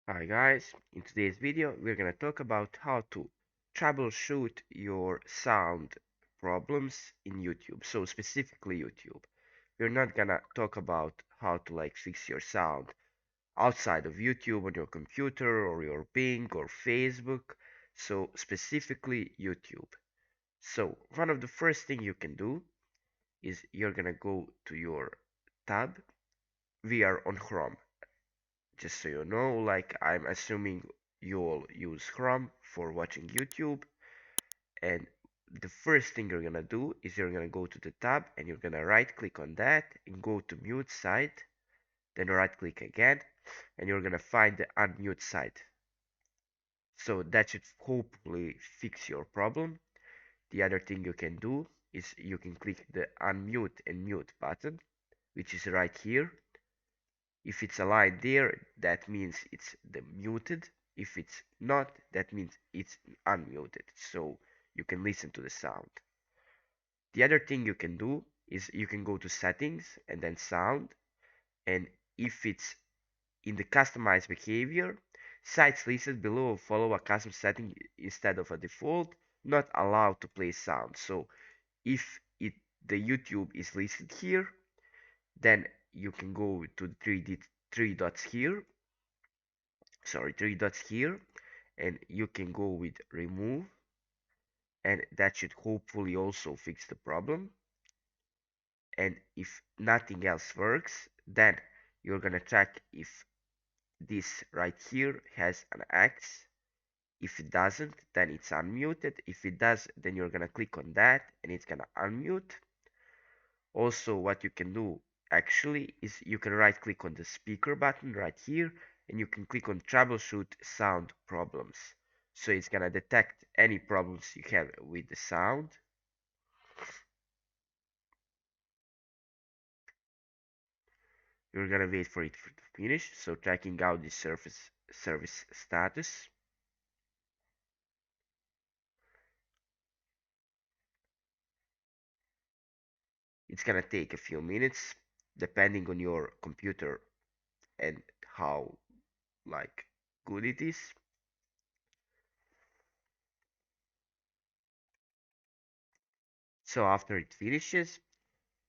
Hi guys, in today's video we're gonna talk about how to troubleshoot your sound problems in YouTube. So specifically YouTube. We're not gonna talk about how to fix your sound outside of YouTube on your computer or your Bing or Facebook. So specifically YouTube. So one of the first thing you can do is you're gonna go to your tab. We are on Chrome. Just so you know, I'm assuming you all use Chrome for watching YouTube, and the first thing you're gonna do is you're gonna go to the tab and you're gonna right click on that and go to mute site, then right click again, and you're gonna find the unmute site. So that should hopefully fix your problem. The other thing you can do is you can click the unmute and mute button, which is right here. If it's aligned there, that means it's the muted. If it's not, that means it's unmuted. So you can listen to the sound. The other thing you can do is you can go to settings and then sound. And if it's in the customized behavior, sites listed below follow a custom setting instead of a default, not allowed to play sound. So if the YouTube is listed here, then you can go to the three dots here, three dots here, and you can go with remove, and that should hopefully also fix the problem. And if nothing else works, then you're gonna check if this right here has an X. If it doesn't, then it's unmuted. If it does, then you're gonna click on that and it's gonna unmute. Also, what you can do actually is you can right click on the speaker button right here and you can click on troubleshoot sound problems. So it's gonna detect any problems you have with the sound. You're gonna wait for it to finish. So checking out the service status. It's gonna take a few minutes depending on your computer and how like good it is. So after it finishes,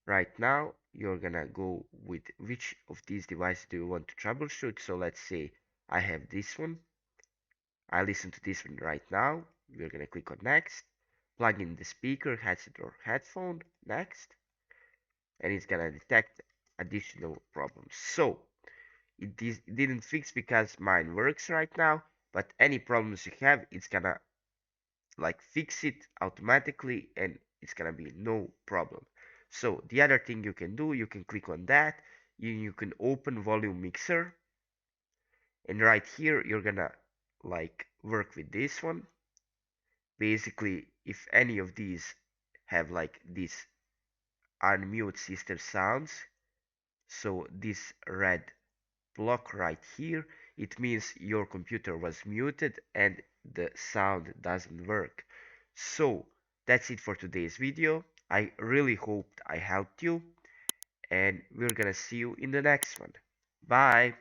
right now you're gonna go with which of these devices do you want to troubleshoot. So let's say I have this one. I listen to this one right now. We're gonna click on next, plug in the speaker, headset or headphone, next, and it's gonna detect additional problems. So it didn't fix because mine works right now, but any problems you have, it's gonna fix it automatically and it's gonna be no problem. So the other thing you can do, you can click on that, you can open volume mixer, and right here you're gonna work with this one. Basically, if any of these have this unmute system sounds, so this red block right here, it means your computer was muted and the sound doesn't work. So that's it for today's video. I really hoped I helped you, and we're gonna see you in the next one. Bye.